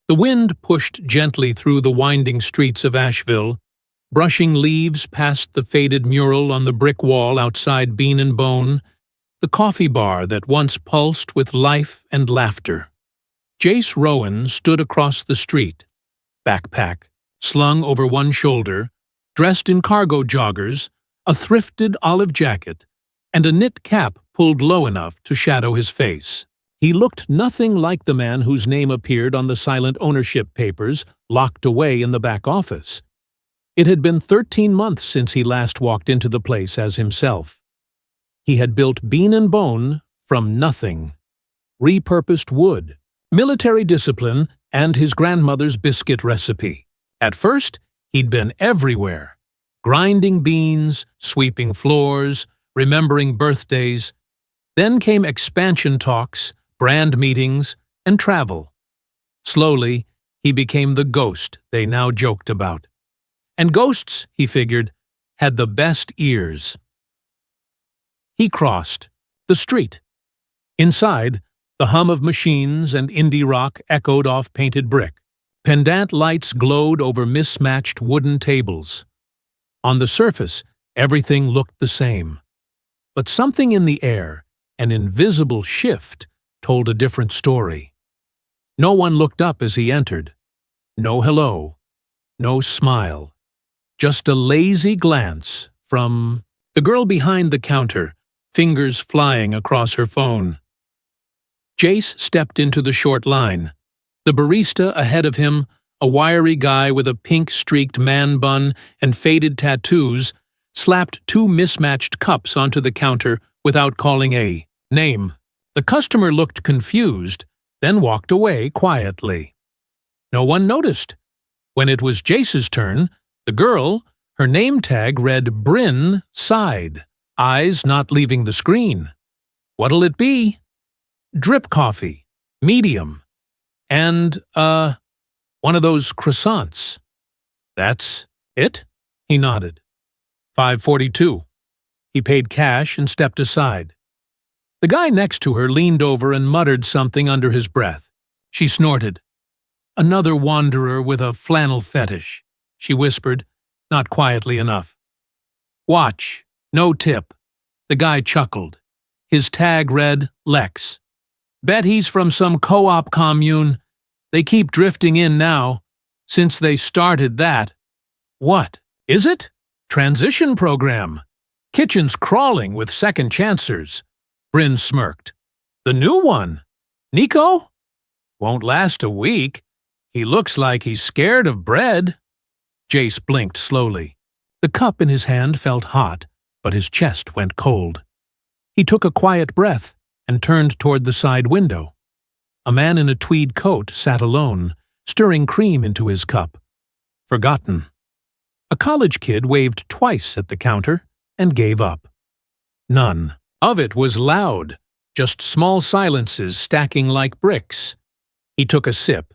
The wind pushed gently through the winding streets of Asheville, brushing leaves past the faded mural on the brick wall outside Bean and Bone, the coffee bar that once pulsed with life and laughter. Jace Rowan stood across the street, backpack slung over one shoulder, dressed in cargo joggers, a thrifted olive jacket, and a knit cap pulled low enough to shadow his face. He looked nothing like the man whose name appeared on the silent ownership papers locked away in the back office. It had been 13 months since he last walked into the place as himself. He had built Bean and Bone from nothing. Repurposed wood, military discipline, and his grandmother's biscuit recipe. At first, he'd been everywhere, grinding beans, sweeping floors, remembering birthdays. Then came expansion talks, brand meetings, and travel. Slowly, he became the ghost they now joked about. And ghosts, he figured, had the best ears. He crossed the street. Inside, the hum of machines and indie rock echoed off painted brick. Pendant lights glowed over mismatched wooden tables. On the surface, everything looked the same. But something in the air, an invisible shift, told a different story. No one looked up as he entered. No hello. No smile. Just a lazy glance from the girl behind the counter, fingers flying across her phone. Jace stepped into the short line. The barista ahead of him, a wiry guy with a pink-streaked man bun and faded tattoos, slapped two mismatched cups onto the counter without calling a name. The customer looked confused, then walked away quietly. No one noticed. When it was Jace's turn, the girl, her name tag read Bryn, sighed, eyes not leaving the screen. What'll it be? Drip coffee, medium, and, one of those croissants. That's it? He nodded. $5.42. He paid cash and stepped aside. The guy next to her leaned over and muttered something under his breath. She snorted. Another wanderer with a flannel fetish, she whispered, not quietly enough. Watch, no tip. The guy chuckled. His tag read Lex. Bet he's from some co-op commune. They keep drifting in now, since they started that. What, is it? Transition program. Kitchen's crawling with second chancers. Bryn smirked. The new one? Nico? Won't last a week. He looks like he's scared of bread. Jace blinked slowly. The cup in his hand felt hot, but his chest went cold. He took a quiet breath and turned toward the side window. A man in a tweed coat sat alone, stirring cream into his cup. Forgotten. A college kid waved twice at the counter and gave up. None of it was loud, just small silences stacking like bricks. He took a sip.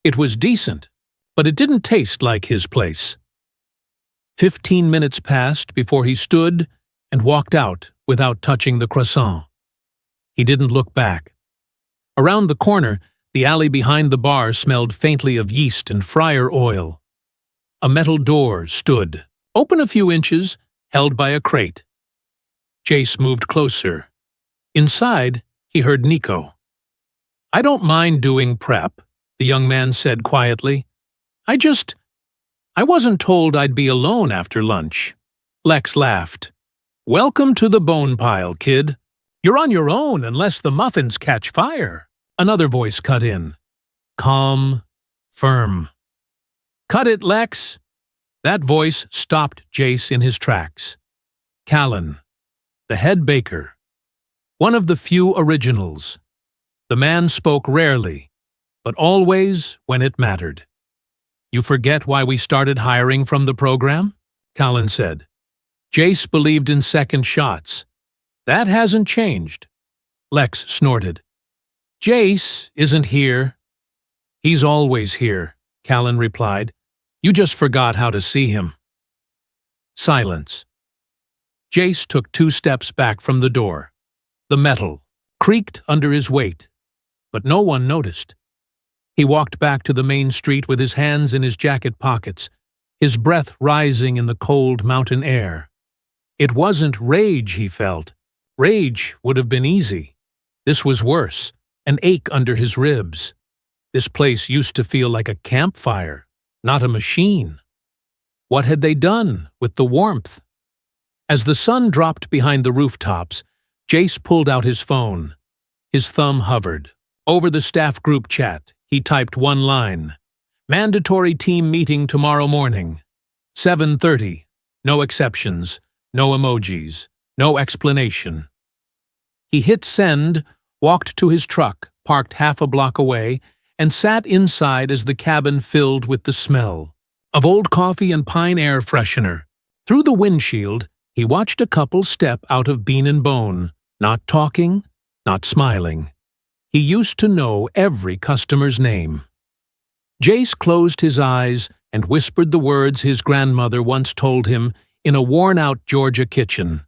It was decent, but it didn't taste like his place. 15 minutes passed before he stood and walked out without touching the croissant. He didn't look back. Around the corner, the alley behind the bar smelled faintly of yeast and fryer oil. A metal door stood, open a few inches, held by a crate. Jace moved closer. Inside, he heard Nico. I don't mind doing prep, the young man said quietly. I wasn't told I'd be alone after lunch. Lex laughed. Welcome to the bone pile, kid. You're on your own unless the muffins catch fire. Another voice cut in. Calm, firm. Cut it, Lex. That voice stopped Jace in his tracks. Callan, the head baker. One of the few originals. The man spoke rarely, but always when it mattered. You forget why we started hiring from the program? Callan said. Jace believed in second shots. That hasn't changed. Lex snorted. Jace isn't here. He's always here, Callan replied. You just forgot how to see him. Silence. Jace took 2 steps back from the door. The metal creaked under his weight, but no one noticed. He walked back to the main street with his hands in his jacket pockets, his breath rising in the cold mountain air. It wasn't rage he felt. Rage would have been easy. This was worse, an ache under his ribs. This place used to feel like a campfire, not a machine. What had they done with the warmth? As the sun dropped behind the rooftops, Jace pulled out his phone. His thumb hovered. Over the staff group chat, he typed one line. Mandatory team meeting tomorrow morning. 7:30. No exceptions, no emojis, no explanation. He hit send, walked to his truck, parked half a block away, and sat inside as the cabin filled with the smell of old coffee and pine air freshener. Through the windshield, he watched a couple step out of Bean and Bone, not talking, not smiling. He used to know every customer's name. Jace closed his eyes and whispered the words his grandmother once told him in a worn-out Georgia kitchen.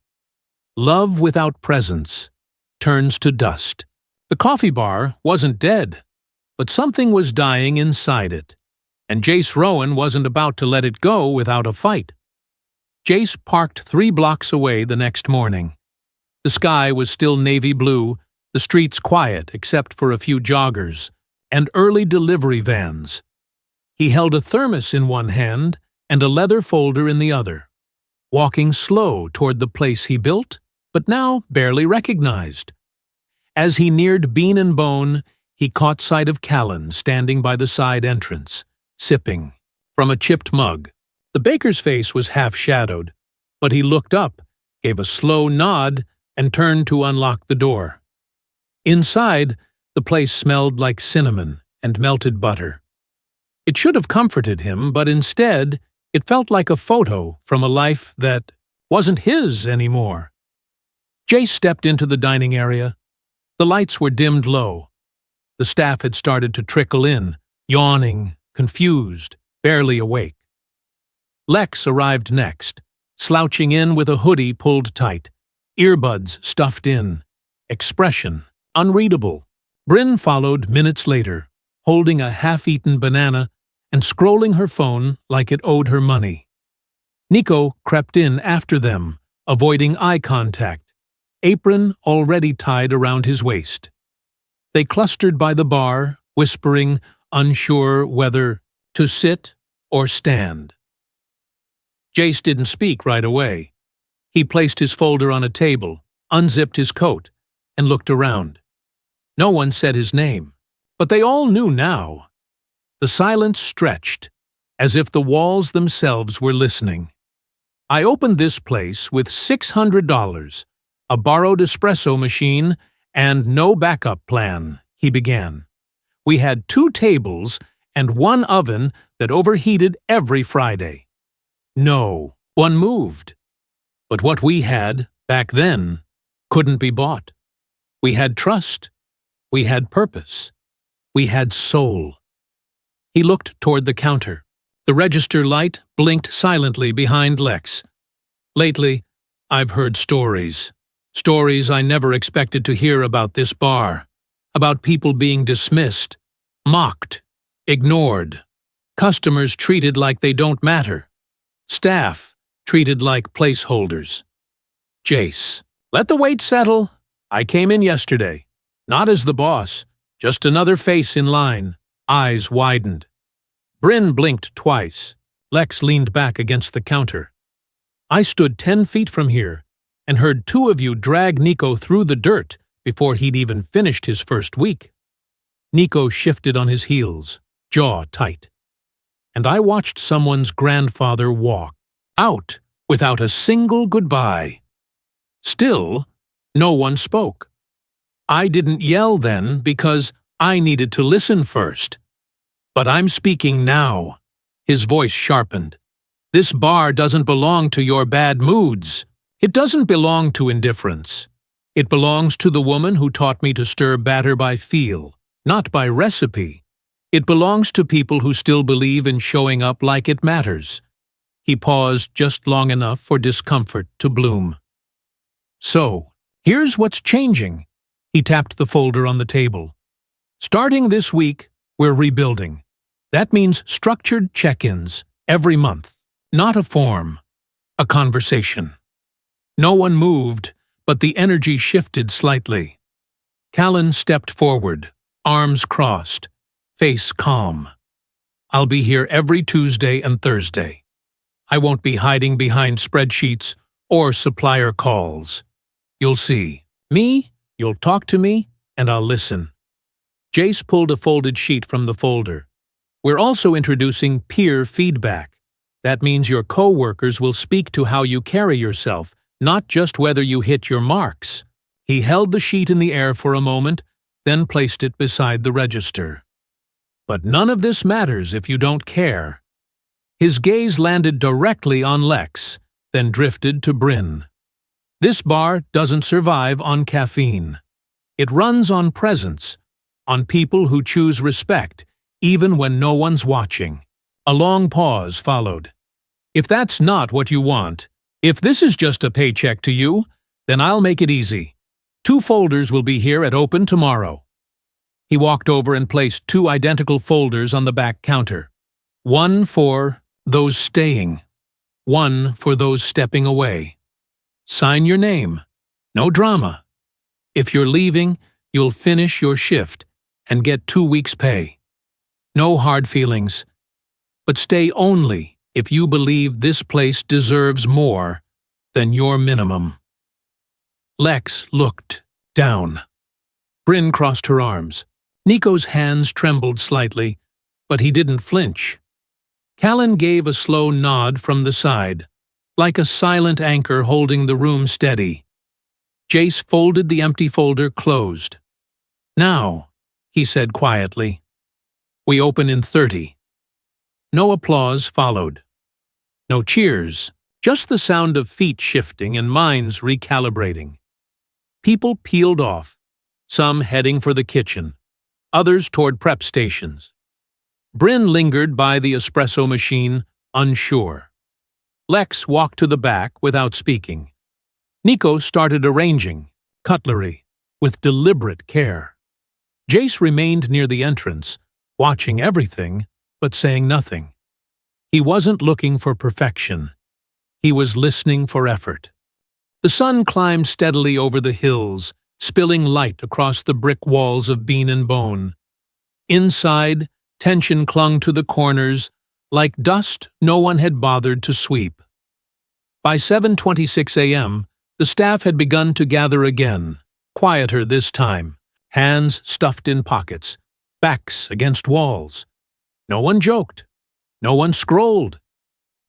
Love without presence turns to dust. The coffee bar wasn't dead, but something was dying inside it, and Jace Rowan wasn't about to let it go without a fight. Jace parked 3 blocks away the next morning. The sky was still navy blue, the streets quiet except for a few joggers, and early delivery vans. He held a thermos in one hand and a leather folder in the other, walking slow toward the place he built, but now barely recognized. As he neared Bean and Bone, he caught sight of Callan standing by the side entrance, sipping from a chipped mug. The baker's face was half-shadowed, but he looked up, gave a slow nod, and turned to unlock the door. Inside, the place smelled like cinnamon and melted butter. It should have comforted him, but instead, it felt like a photo from a life that wasn't his anymore. Jace stepped into the dining area. The lights were dimmed low. The staff had started to trickle in, yawning, confused, barely awake. Lex arrived next, slouching in with a hoodie pulled tight, earbuds stuffed in, expression unreadable. Bryn followed minutes later, holding a half-eaten banana and scrolling her phone like it owed her money. Nico crept in after them, avoiding eye contact, apron already tied around his waist. They clustered by the bar, whispering, unsure whether to sit or stand. Jace didn't speak right away. He placed his folder on a table, unzipped his coat, and looked around. No one said his name, but they all knew now. The silence stretched, as if the walls themselves were listening. I opened this place with $600, a borrowed espresso machine, and no backup plan, he began. We had 2 tables and 1 oven that overheated every Friday. No one moved. But what we had, back then, couldn't be bought. We had trust. We had purpose. We had soul. He looked toward the counter. The register light blinked silently behind Lex. Lately, I've heard stories. Stories I never expected to hear about this bar. About people being dismissed, mocked, ignored. Customers treated like they don't matter. Staff treated like placeholders. Jace, let the wait settle. I came in yesterday. Not as the boss, just another face in line. Eyes widened. Bryn blinked twice. Lex leaned back against the counter. I stood 10 feet from here and heard 2 of you drag Nico through the dirt before he'd even finished his first week. Nico shifted on his heels, jaw tight. And I watched someone's grandfather walk out without a single goodbye. Still, no one spoke. I didn't yell then because I needed to listen first. But I'm speaking now. His voice sharpened. This bar doesn't belong to your bad moods. It doesn't belong to indifference. It belongs to the woman who taught me to stir batter by feel, not by recipe. It belongs to people who still believe in showing up like it matters. He paused just long enough for discomfort to bloom. So, here's what's changing. He tapped the folder on the table. Starting this week, We're rebuilding. That means structured check-ins every month, not a form, a conversation. No one moved, but the energy shifted slightly. Callan stepped forward, arms crossed, face calm. I'll be here every Tuesday and Thursday. I won't be hiding behind spreadsheets or supplier calls. You'll see. Me, you'll talk to me, and I'll listen. Jace pulled a folded sheet from the folder. We're also introducing peer feedback. That means your co-workers will speak to how you carry yourself, not just whether you hit your marks. He held the sheet in the air for a moment, then placed it beside the register. But none of this matters if you don't care. His gaze landed directly on Lex, then drifted to Bryn. This bar doesn't survive on caffeine. It runs on presence, on people who choose respect, even when no one's watching. A long pause followed. If that's not what you want, if this is just a paycheck to you, then I'll make it easy. 2 folders will be here at open tomorrow. He walked over and placed 2 identical folders on the back counter. One for those staying, one for those stepping away. Sign your name. No drama. If you're leaving, you'll finish your shift and get 2 weeks' pay. No hard feelings. But stay only if you believe this place deserves more than your minimum. Lex looked down. Bryn crossed her arms. Nico's hands trembled slightly, but he didn't flinch. Callan gave a slow nod from the side, like a silent anchor holding the room steady. Jace folded the empty folder closed. Now, he said quietly, we open in 30. No applause followed. No cheers, just the sound of feet shifting and minds recalibrating. People peeled off, some heading for the kitchen, others toward prep stations. Bryn lingered by the espresso machine, unsure. Lex walked to the back without speaking. Nico started arranging, cutlery, with deliberate care. Jace remained near the entrance, watching everything, but saying nothing. He wasn't looking for perfection. He was listening for effort. The sun climbed steadily over the hills, spilling light across the brick walls of Bean and Bone. Inside, tension clung to the corners, like dust no one had bothered to sweep. By 7:26 a.m., the staff had begun to gather again, quieter this time, hands stuffed in pockets, backs against walls. No one joked. No one scrolled.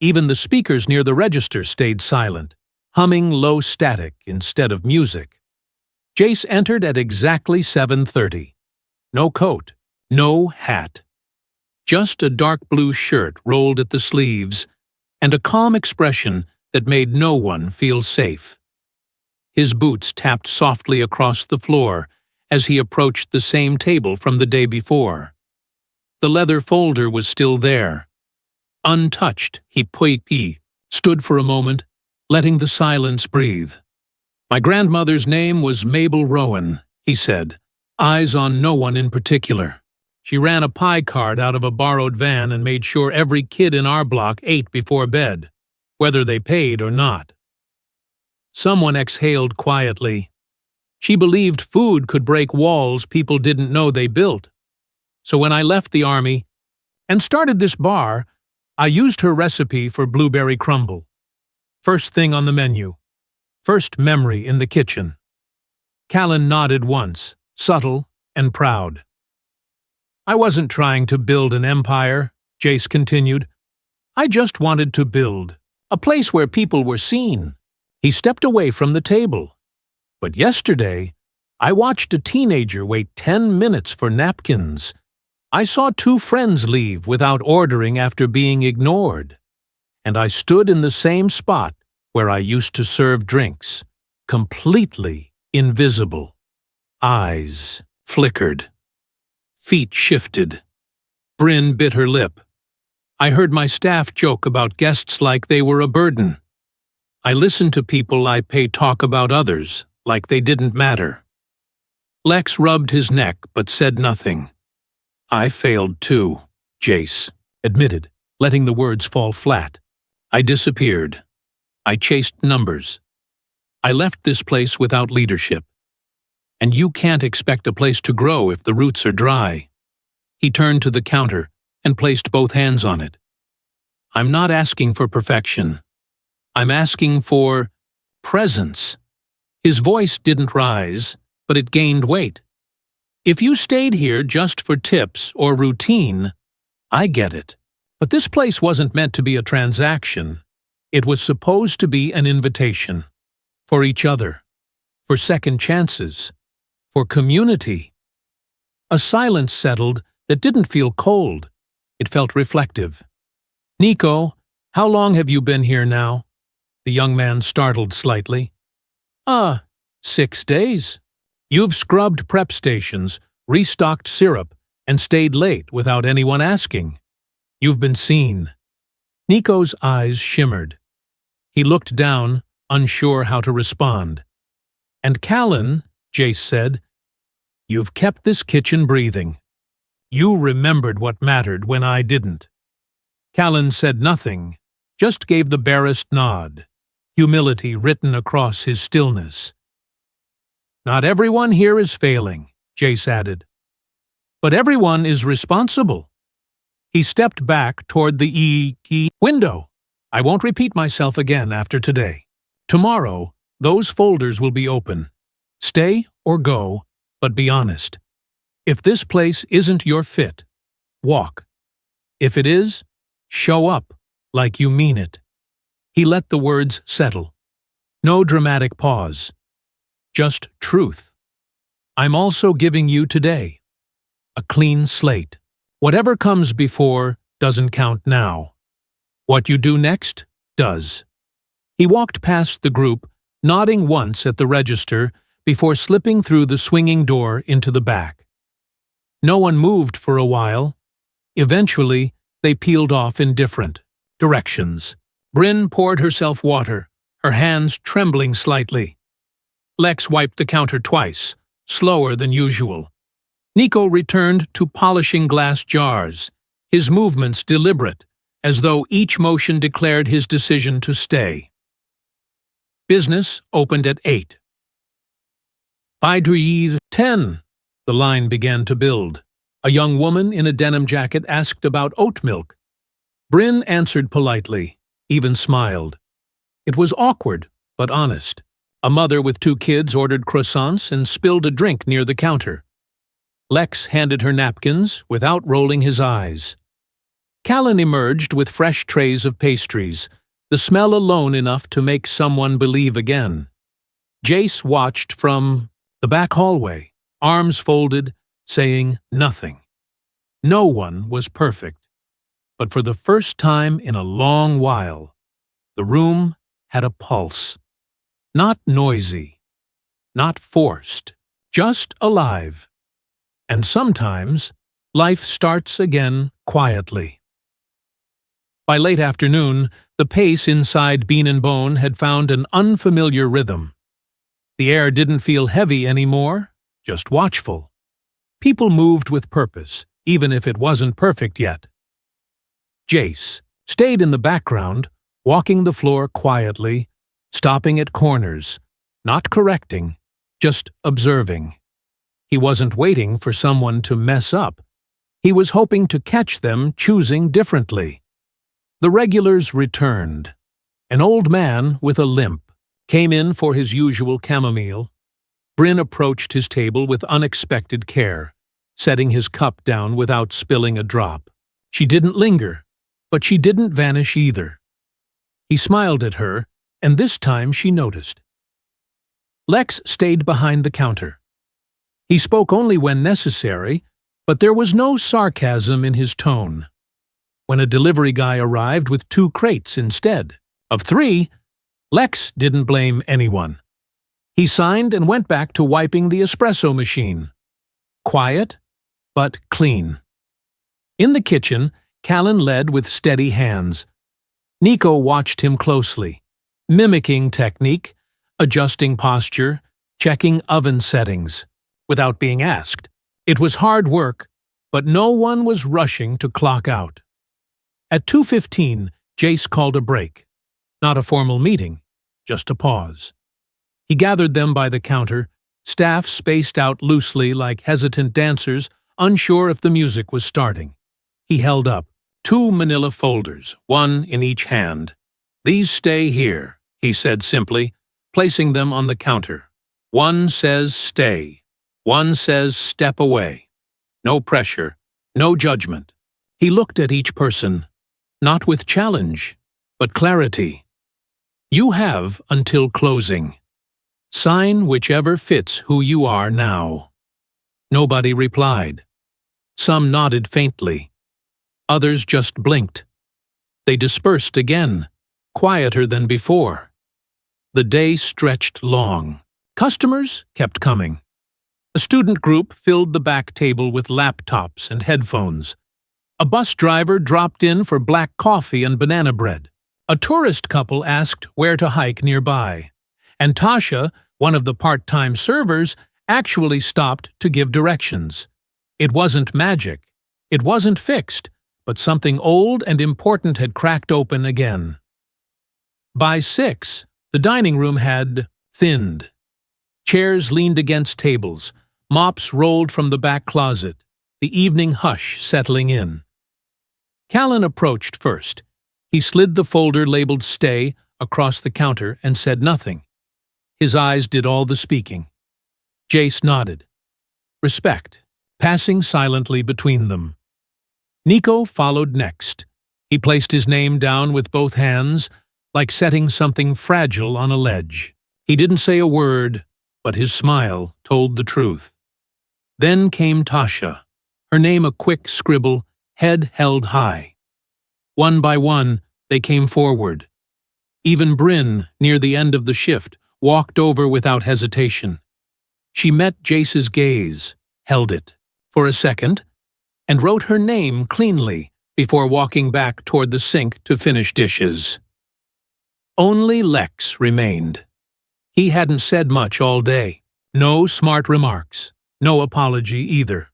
Even the speakers near the register stayed silent, humming low static instead of music. Jace entered at exactly 7:30. No coat, no hat. Just a dark blue shirt rolled at the sleeves, and a calm expression that made no one feel safe. His boots tapped softly across the floor as he approached the same table from the day before. The leather folder was still there. Untouched, he stood for a moment, letting the silence breathe. My grandmother's name was Mabel Rowan, he said, eyes on no one in particular. She ran a pie cart out of a borrowed van and made sure every kid in our block ate before bed, whether they paid or not. Someone exhaled quietly. She believed food could break walls people didn't know they built. So when I left the army and started this bar, I used her recipe for blueberry crumble. First thing on the menu. First memory in the kitchen. Callan nodded once, subtle and proud. I wasn't trying to build an empire, Jace continued. I just wanted to build a place where people were seen. He stepped away from the table. But yesterday, I watched a teenager wait 10 minutes for napkins. I saw 2 friends leave without ordering after being ignored. And I stood in the same spot where I used to serve drinks, completely invisible. Eyes flickered. Feet shifted. Bryn bit her lip. I heard my staff joke about guests like they were a burden. I listened to people I pay talk about others like they didn't matter. Lex rubbed his neck but said nothing. I failed too, Jace admitted, letting the words fall flat. I disappeared. I chased numbers. I left this place without leadership. And you can't expect a place to grow if the roots are dry. He turned to the counter and placed both hands on it. I'm not asking for perfection. I'm asking for presence. His voice didn't rise, but it gained weight. If you stayed here just for tips or routine, I get it. But this place wasn't meant to be a transaction. It was supposed to be an invitation. For each other. For second chances. For community. A silence settled that didn't feel cold. It felt reflective. Nico, how long have you been here now? The young man startled slightly. 6 days. You've scrubbed prep stations, restocked syrup, and stayed late without anyone asking. You've been seen. Nico's eyes shimmered. He looked down, unsure how to respond. And Callan, Jace said, you've kept this kitchen breathing. You remembered what mattered when I didn't. Callan said nothing, just gave the barest nod, humility written across his stillness. Not everyone here is failing, Jace added. But everyone is responsible. He stepped back toward the window. I won't repeat myself again after today. Tomorrow, those folders will be open. Stay or go, but be honest. If this place isn't your fit, walk. If it is, show up like you mean it. He let the words settle. No dramatic pause. Just truth. I'm also giving you today. A clean slate. Whatever comes before doesn't count now. What you do next does. He walked past the group, nodding once at the register before slipping through the swinging door into the back. No one moved for a while. Eventually, they peeled off in different directions. Bryn poured herself water, her hands trembling slightly. Lex wiped the counter twice, slower than usual. Nico returned to polishing glass jars, his movements deliberate, as though each motion declared his decision to stay. Business opened at 8. By 10, the line began to build. A young woman in a denim jacket asked about oat milk. Bryn answered politely, even smiled. It was awkward, but honest. A mother with 2 kids ordered croissants and spilled a drink near the counter. Lex handed her napkins without rolling his eyes. Callan emerged with fresh trays of pastries, the smell alone enough to make someone believe again. Jace watched from the back hallway, arms folded, saying nothing. No one was perfect, but for the first time in a long while, the room had a pulse. Not noisy, not forced, just alive. And sometimes, life starts again quietly. By late afternoon, the pace inside Bean and Bone had found an unfamiliar rhythm. The air didn't feel heavy anymore, just watchful. People moved with purpose, even if it wasn't perfect yet. Jace stayed in the background, walking the floor quietly, stopping at corners, not correcting, just observing. He wasn't waiting for someone to mess up. He was hoping to catch them choosing differently. The regulars returned. An old man with a limp came in for his usual chamomile. Bryn approached his table with unexpected care, setting his cup down without spilling a drop. She didn't linger, but she didn't vanish either. He smiled at her, and this time she noticed. Lex stayed behind the counter. He spoke only when necessary, but there was no sarcasm in his tone. When a delivery guy arrived with 2 crates instead of 3, Lex didn't blame anyone. He signed and went back to wiping the espresso machine. Quiet, but clean. In the kitchen, Callan led with steady hands. Nico watched him closely, mimicking technique, adjusting posture, checking oven settings, without being asked. It was hard work, but no one was rushing to clock out. At 2:15, Jace called a break. Not a formal meeting, just a pause. He gathered them by the counter, staff spaced out loosely like hesitant dancers, unsure if the music was starting. He held up 2 manila folders, one in each hand. "These stay here," he said simply, placing them on the counter. "One says stay. One says step away. No pressure, no judgment." He looked at each person, not with challenge, but clarity. "You have until closing. Sign whichever fits who you are now." Nobody replied. Some nodded faintly. Others just blinked. They dispersed again, quieter than before. The day stretched long. Customers kept coming. A student group filled the back table with laptops and headphones. A bus driver dropped in for black coffee and banana bread. A tourist couple asked where to hike nearby. And Tasha, one of the part-time servers, actually stopped to give directions. It wasn't magic. It wasn't fixed, but something old and important had cracked open again. By 6, the dining room had thinned. Chairs leaned against tables, mops rolled from the back closet, the evening hush settling in. Callan approached first. He slid the folder labeled Stay across the counter and said nothing. His eyes did all the speaking. Jace nodded. Respect, passing silently between them. Nico followed next. He placed his name down with both hands, like setting something fragile on a ledge. He didn't say a word, but his smile told the truth. Then came Tasha, her name a quick scribble, head held high. One by one, they came forward. Even Bryn, near the end of the shift, walked over without hesitation. She met Jace's gaze, held it for a second, and wrote her name cleanly before walking back toward the sink to finish dishes. Only Lex remained. He hadn't said much all day. No smart remarks. No apology either.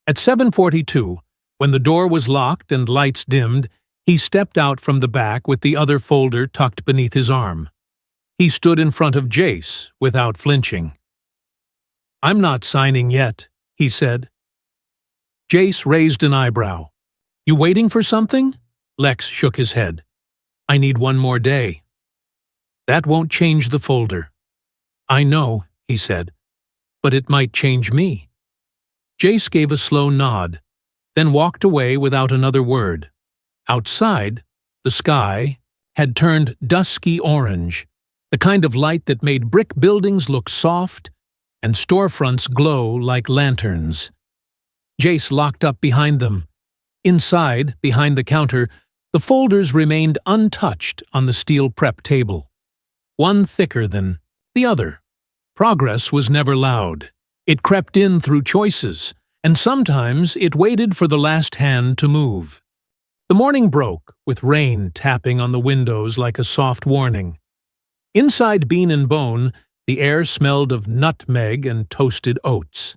At 7:42, when the door was locked and lights dimmed, he stepped out from the back with the other folder tucked beneath his arm. He stood in front of Jace without flinching. "I'm not signing yet," he said. Jace raised an eyebrow. "You waiting for something?" Lex shook his head. "I need one more day." "That won't change the folder." "I know," he said, "but it might change me." Jace gave a slow nod, then walked away without another word. Outside, the sky had turned dusky orange, the kind of light that made brick buildings look soft and storefronts glow like lanterns. Jace locked up behind them. Inside, behind the counter, the folders remained untouched on the steel prep table. One thicker than the other. Progress was never loud. It crept in through choices, and sometimes it waited for the last hand to move. The morning broke, with rain tapping on the windows like a soft warning. Inside Bean and Bone, the air smelled of nutmeg and toasted oats.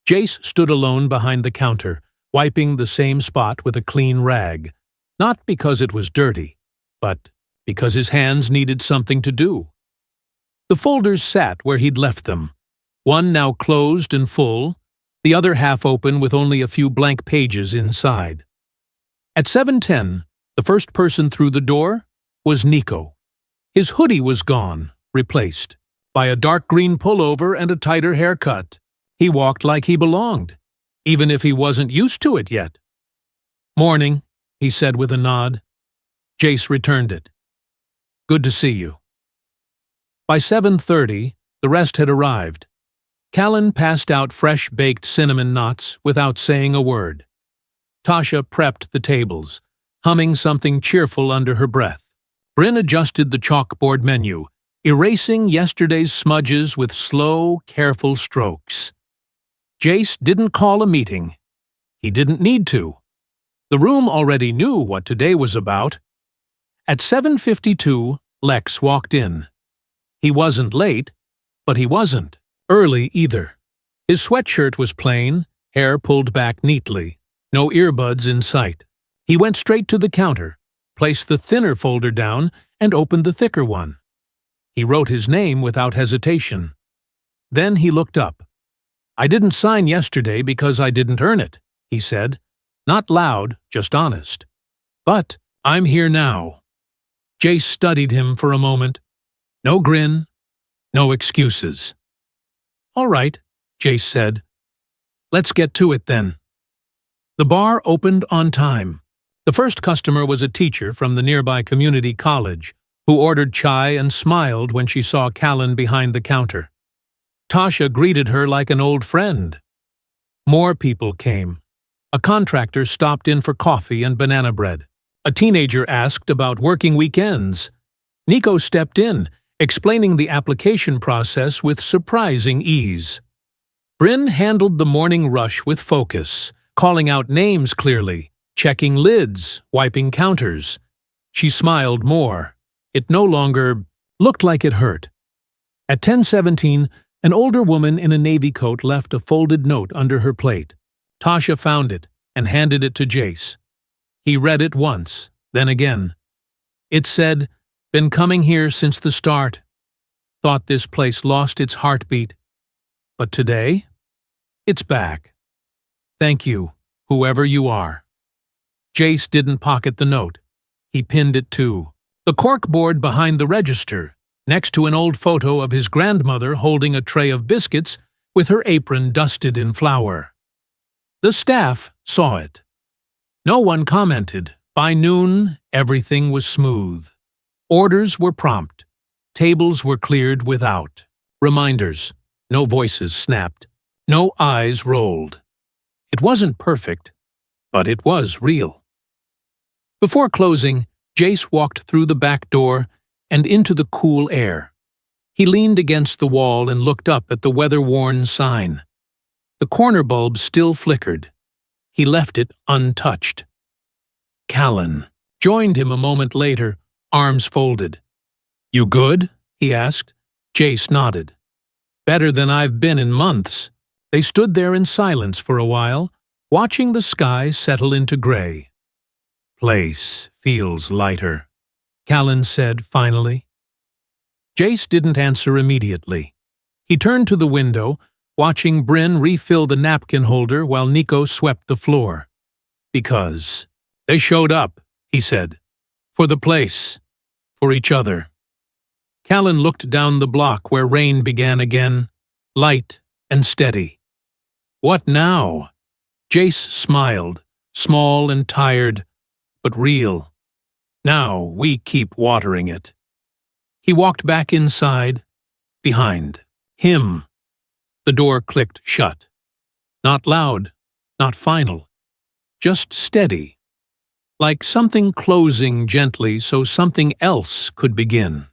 Jace stood alone behind the counter, wiping the same spot with a clean rag, not because it was dirty, but because his hands needed something to do. The folders sat where he'd left them, one now closed and full, the other half open with only a few blank pages inside. At 7:10, the first person through the door was Nico. His hoodie was gone, replaced by a dark green pullover and a tighter haircut. He walked like he belonged, even if he wasn't used to it yet. "Morning," he said with a nod. Jace returned it. "Good to see you." By 7:30, the rest had arrived. Callan passed out fresh-baked cinnamon knots without saying a word. Tasha prepped the tables, humming something cheerful under her breath. Bryn adjusted the chalkboard menu, erasing yesterday's smudges with slow, careful strokes. Jace didn't call a meeting. He didn't need to. The room already knew what today was about. At 7:52, Lex walked in. He wasn't late, but he wasn't early either. His sweatshirt was plain, hair pulled back neatly, no earbuds in sight. He went straight to the counter, placed the thinner folder down, and opened the thicker one. He wrote his name without hesitation. Then he looked up. "I didn't sign yesterday because I didn't earn it," he said. Not loud, just honest. "But I'm here now." Jace studied him for a moment. No grin, no excuses. "All right," Jace said. "Let's get to it then." The bar opened on time. The first customer was a teacher from the nearby community college, who ordered chai and smiled when she saw Callan behind the counter. Tasha greeted her like an old friend. More people came. A contractor stopped in for coffee and banana bread. A teenager asked about working weekends. Nico stepped in, explaining the application process with surprising ease. Bryn handled the morning rush with focus, calling out names clearly, checking lids, wiping counters. She smiled more. It no longer looked like it hurt. At 10:17, an older woman in a navy coat left a folded note under her plate. Tasha found it and handed it to Jace. He read it once, then again. It said, "Been coming here since the start. Thought this place lost its heartbeat. But today, it's back. Thank you, whoever you are." Jace didn't pocket the note. He pinned it to the corkboard behind the register, next to an old photo of his grandmother holding a tray of biscuits with her apron dusted in flour. The staff saw it. No one commented. By noon, everything was smooth. Orders were prompt. Tables were cleared without reminders. No voices snapped. No eyes rolled. It wasn't perfect, but it was real. Before closing, Jace walked through the back door and into the cool air. He leaned against the wall and looked up at the weather-worn sign. The corner bulb still flickered. He left it untouched. Callan joined him a moment later, arms folded. "You good?" he asked. Jace nodded. "Better than I've been in months." They stood there in silence for a while, watching the sky settle into gray. "Place feels lighter," Callan said finally. Jace didn't answer immediately. He turned to the window, watching Bryn refill the napkin holder while Nico swept the floor. "Because they showed up," he said. "For the place. For each other." Callan looked down the block where rain began again, light and steady. "What now?" Jace smiled, small and tired, but real. "Now we keep watering it." He walked back inside, behind him. The door clicked shut. Not loud, not final, just steady, like something closing gently so something else could begin.